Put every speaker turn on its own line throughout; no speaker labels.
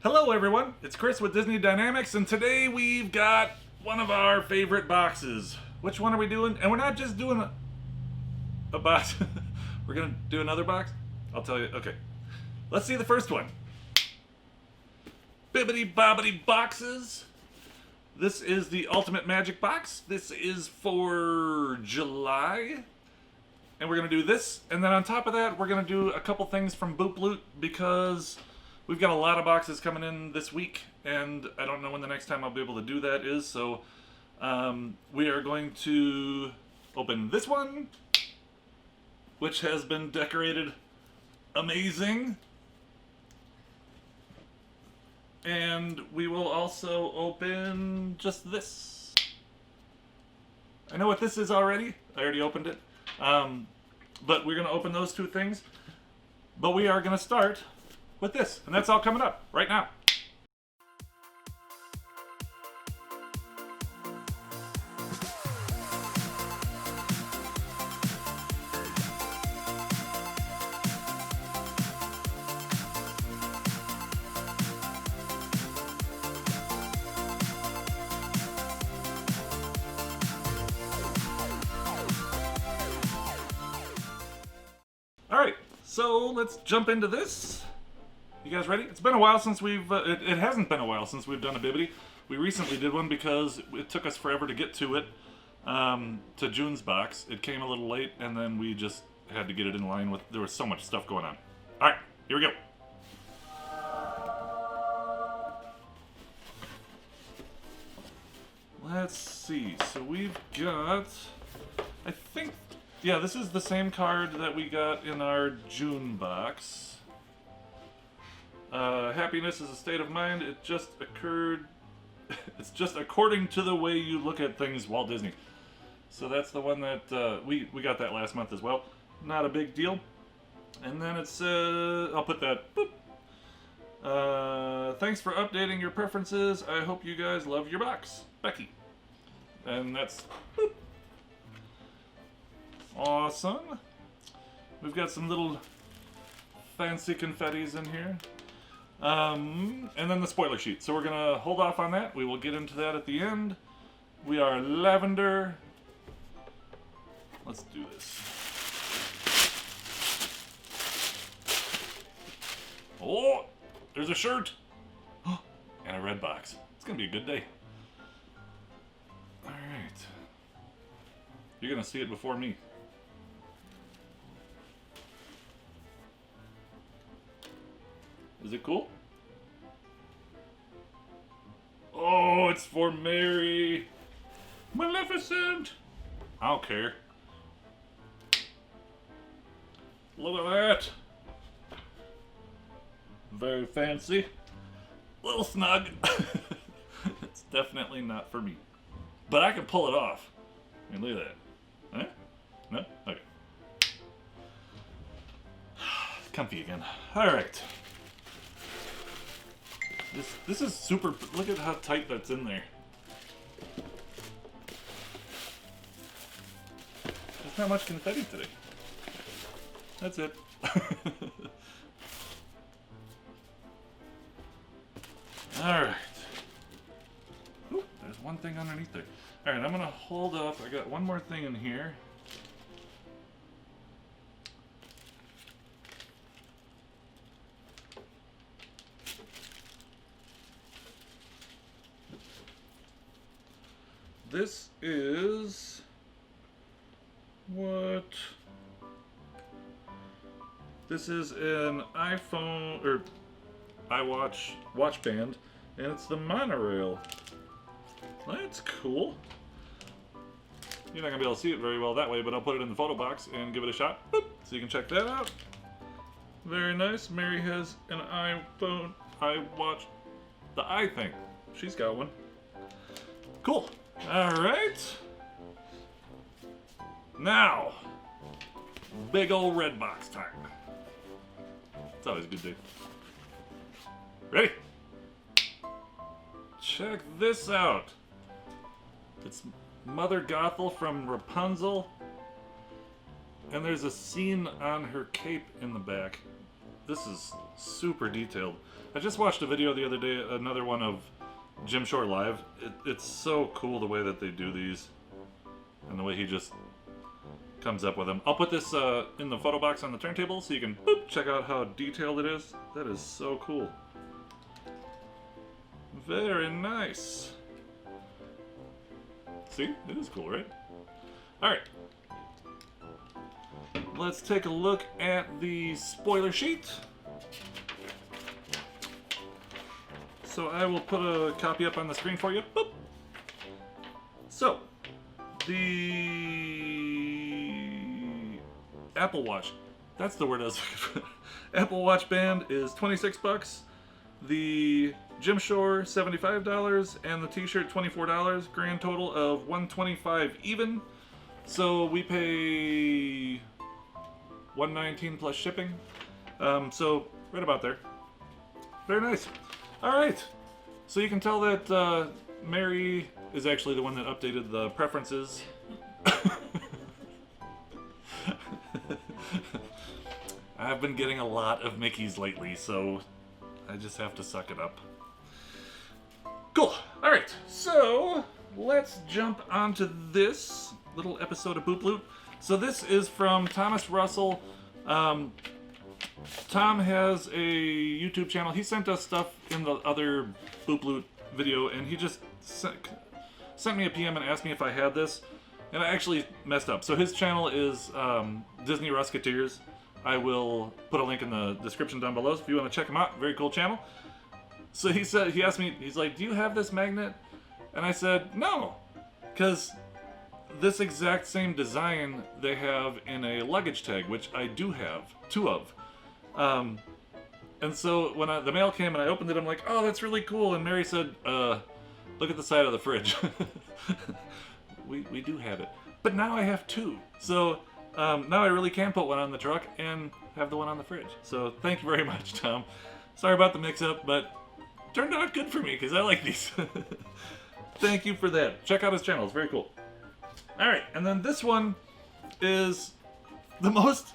Hello everyone, it's Chris with Disney Dynamicks, and today we've got one of our favorite boxes. Which one are we doing? And we're not just doing a box. We're gonna do another box? I'll tell you. Okay. Let's see the first one. Bibbidi Bobbidi boxes. This is the Ultimate Magic box. This is for July. And we're gonna do this, and then on top of that, we're gonna do a couple things from Boop Loot because we've got a lot of boxes coming in this week, and I don't know when the next time I'll be able to do that is, so we are going to open this one, which has been decorated amazing. And we will also open just this. I know what this is already. I already opened it. But we're going to open those two things. But we are going to start with this, and that's all coming up right now. Alright, so let's jump into this. You guys ready? It's been a while since we've... it hasn't been a while since we've done a Bibbidi. We recently did one because it took us forever to get to it, to June's box. It came a little late, and then we just had to get it in line with... There was so much stuff going on. Alright, here we go. Let's see. So we've got... I think... Yeah, this is the same card that we got in our June box. Happiness is a state of mind. It just occurred. It's just according to the way you look at things, Walt Disney. So that's the one that we got that last month as well. Not a big deal. And then it says, I'll put that. Boop. Thanks for updating your preferences. I hope you guys love your box, Becky. And that's. Boop. Awesome. We've got some little fancy confettis in here. And then the spoiler sheet. So we're going to hold off on that. We will get into that at the end. We are lavender. Let's do this. Oh, there's a shirt. And a red box. It's going to be a good day. All right. You're going to see it before me. Is it cool? Oh, it's for Mary. Maleficent. I don't care. Look at that. Very fancy. A little snug. It's definitely not for me. But I can pull it off. I mean, look at that. Huh? No? Okay. Comfy again. Alright. This is super... Look at how tight that's in there. There's not much confetti today. That's it. Alright. There's one thing underneath there. Alright, I'm going to hold up. I got one more thing in here. This is what? This is an iPhone or iWatch watch band, and it's the monorail. That's cool. You're not gonna be able to see it very well that way, but I'll put it in the photo box and give it a shot. Boop, so you can check that out. Very nice. Mary has an iPhone, iWatch, the i thing. She's got one. Cool. Alright. Now, big old red box time. It's always a good day. Ready? Check this out. It's Mother Gothel from Rapunzel. And there's a scene on her cape in the back. this is super detailed. I just watched a video the other day, another one of Jim Shore Live. It's so cool the way that they do these, and the way he just comes up with them. I'll put this in the photo box on the turntable so you can check out how detailed it is. That is so cool. Very nice. See? It is cool, right? Alright. Let's take a look at the spoiler sheet. So I will put a copy up on the screen for you. Boop. So, the Apple Watch. That's the word I was looking for. Apple Watch band is $26. The Jim Shore $75 and the t-shirt $24. Grand total of $125 even. So we pay $119 plus shipping. So right about there. Very nice. All right. So you can tell that Mary is actually the one that updated the preferences. I've been getting a lot of Mickeys lately, so I just have to suck it up. Cool. All right. So let's jump onto this little episode of Boop Loot. So this is from Thomas Russell. Tom has a YouTube channel. He sent us stuff in the other Boop Loot video, and he just sent me a PM and asked me if I had this, and I actually messed up. So his channel is Disney Rusketeers. I will put a link in the description down below if you want to check him out. Very cool channel. So he asked me, he's like, do you have this magnet? And I said, no, because this exact same design they have in a luggage tag, which I do have 2 of. And so when the mail came and I opened it, I'm like, oh, that's really cool. And Mary said, look at the side of the fridge. we do have it. But now I have 2. So now I really can put one on the truck and have the one on the fridge. So thank you very much, Tom. Sorry about the mix-up, but turned out good for me because I like these. Thank you for that. Check out his channel. It's very cool. All right, and then this one is the most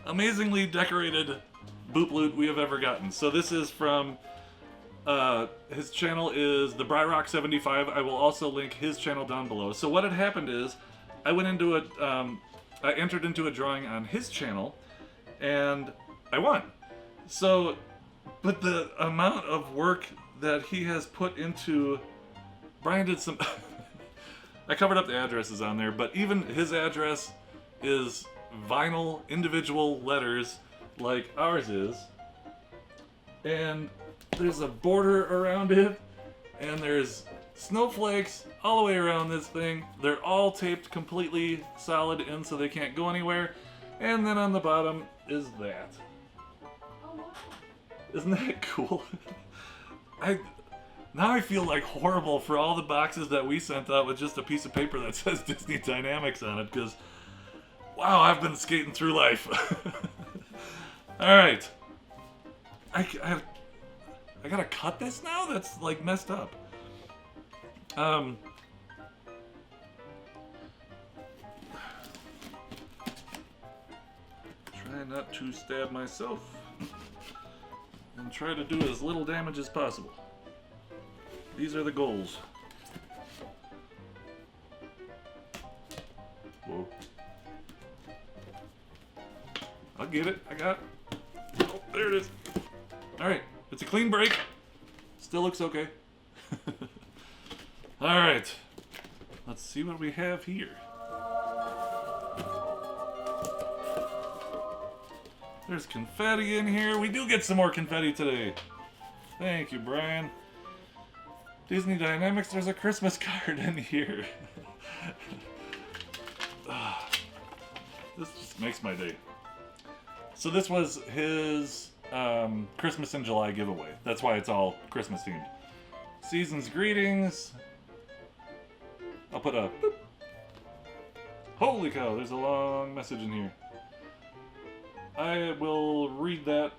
amazingly decorated Boop Loot we have ever gotten. So this is from, his channel is the Bryrock75. I will also link his channel down below. So what had happened is, I went into I entered into a drawing on his channel, and I won. So, but the amount of work that he has put into, Brian did some, I covered up the addresses on there, but even his address is vinyl individual letters like ours is, and there's a border around it, and there's snowflakes all the way around this thing. They're all taped completely solid in so they can't go anywhere, and then on the bottom is that. Isn't that cool? Now I feel like horrible for all the boxes that we sent out with just a piece of paper that says Disney Dynamicks on it, because wow, I've been skating through life. Alright. I gotta cut this now? That's like messed up. Try not to stab myself and try to do as little damage as possible. These are the goals. Whoa. I'll get it. I got it. Oh, there it is. Alright. It's a clean break. Still looks okay. Alright. Let's see what we have here. There's confetti in here. We do get some more confetti today. Thank you, Brian. Disney Dynamicks, there's a Christmas card in here. This just makes my day. So this was his Christmas in July giveaway. That's why it's all Christmas themed. Season's greetings. I'll put a boop. Holy cow, there's a long message in here. I will read that.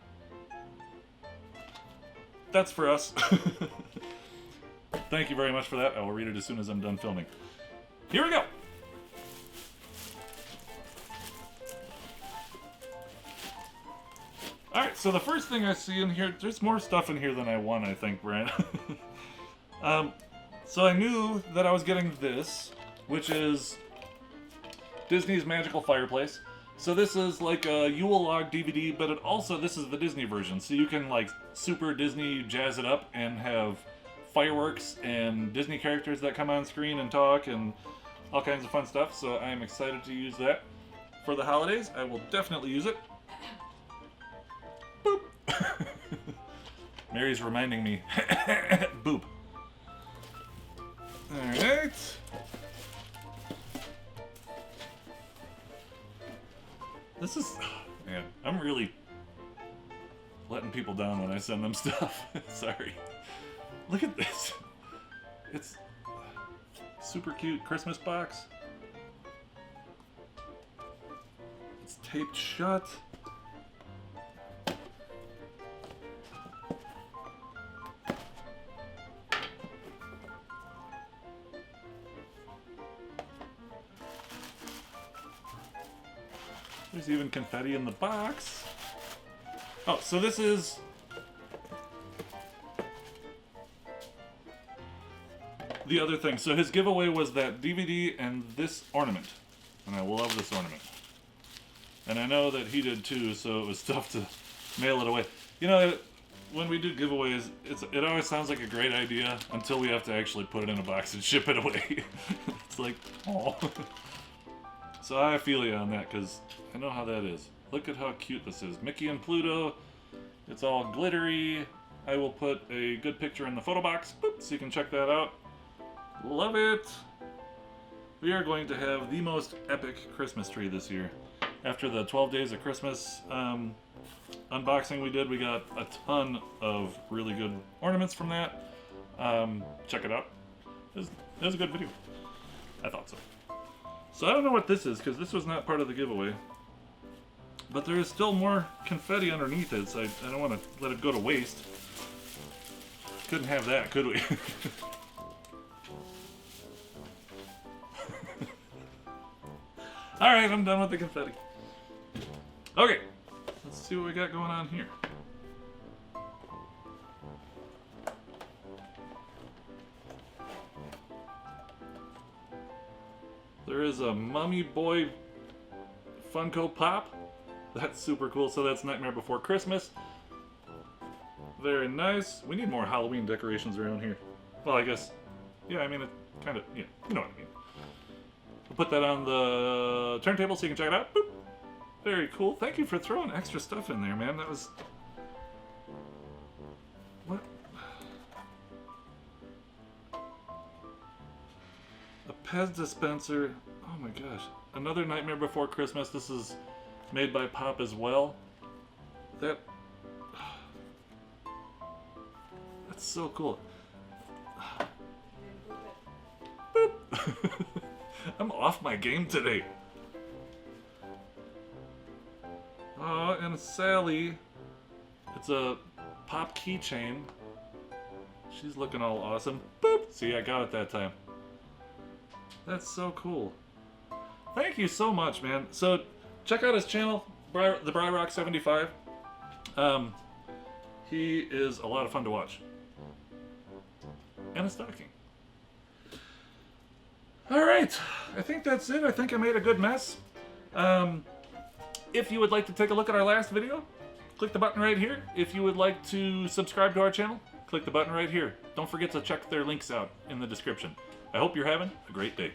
That's for us. Thank you very much for that. I will read it as soon as I'm done filming. Here we go. Alright, so the first thing I see in here, there's more stuff in here than I want, I think, Brian. So I knew that I was getting this, which is Disney's Magical Fireplace. So this is like a Yule log DVD, but this is the Disney version. So you can like super Disney jazz it up and have fireworks and Disney characters that come on screen and talk and all kinds of fun stuff. So I am excited to use that for the holidays. I will definitely use it. Boop. Mary's reminding me. Boop. Alright. This is... man, I'm really letting people down when I send them stuff. Sorry. Look at this. It's super cute Christmas box. It's taped shut. There's even confetti in the box. Oh, so this is... the other thing. So his giveaway was that DVD and this ornament. And I love this ornament. And I know that he did too, so it was tough to mail it away. You know, when we do giveaways, it always sounds like a great idea until we have to actually put it in a box and ship it away. It's like, oh. So I feel you on that, because I know how that is. Look at how cute this is. Mickey and Pluto. It's all glittery. I will put a good picture in the photo box, boop, so you can check that out. Love it! We are going to have the most epic Christmas tree this year. After the 12 Days of Christmas unboxing we did, we got a ton of really good ornaments from that. Check it out. It was a good video. I thought so. So I don't know what this is, because this was not part of the giveaway. But there is still more confetti underneath it, so I don't want to let it go to waste. Couldn't have that, could we? Alright, I'm done with the confetti. Okay, let's see what we got going on here. There is a Mummy Boy Funko Pop. That's super cool. So that's Nightmare Before Christmas. Very nice. We need more Halloween decorations around here. Well, I guess, yeah, I mean, it kind of, yeah, you know what I mean. We'll put that on the turntable so you can check it out. Boop. Very cool. Thank you for throwing extra stuff in there, man. That was... what? A Pez dispenser. Oh my gosh. Another Nightmare Before Christmas. This is made by Pop as well. That's so cool. Boop. I'm off my game today. Oh, and Sally. It's a Pop keychain. She's looking all awesome. Boop. See, I got it that time. That's so cool. Thank you so much, man. So, check out his channel, the BryRock75. He is a lot of fun to watch. And a stocking. Alright, I think that's it. I think I made a good mess. If you would like to take a look at our last video, click the button right here. If you would like to subscribe to our channel, click the button right here. Don't forget to check their links out in the description. I hope you're having a great day.